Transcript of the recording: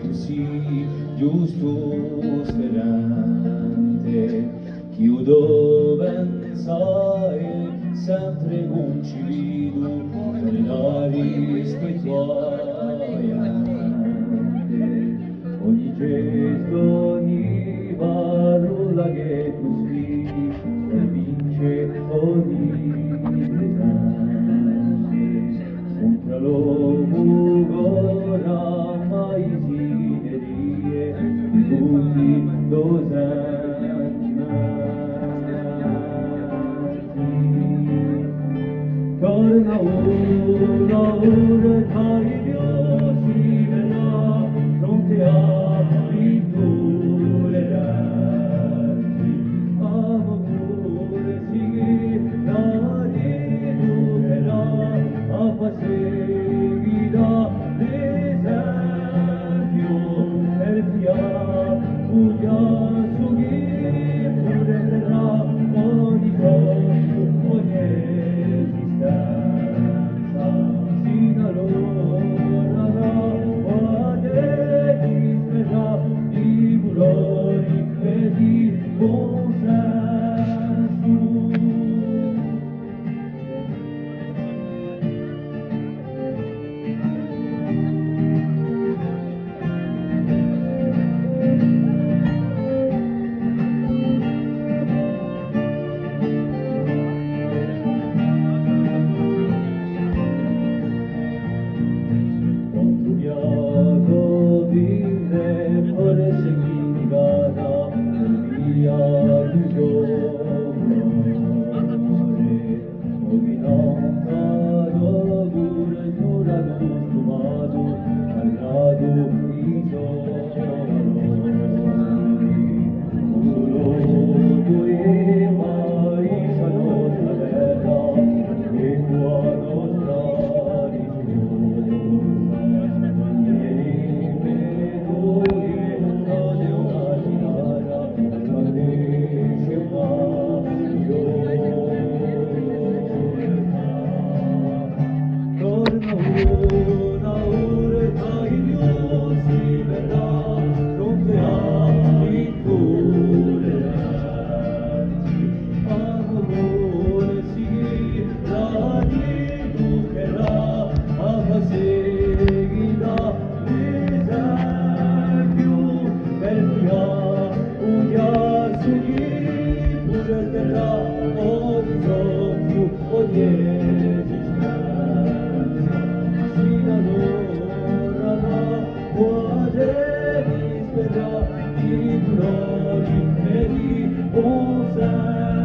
così giusto sperante, chiudo pensare sempre con civido per la rispettuaia, ogni gesto, ogni parola che tu scrivi vince ogni pesante, contra l'uomo mai siderie di tutti torna ora, ora, cari Dio, si verrà pronte a intollerarti. Amo pure sì, la riducherà a seguida l'esempio per via, udia su chi pure verrà ogni giorno, ogni esistenza, sino allora guarda di spesa, di buroni e di buon senso. Di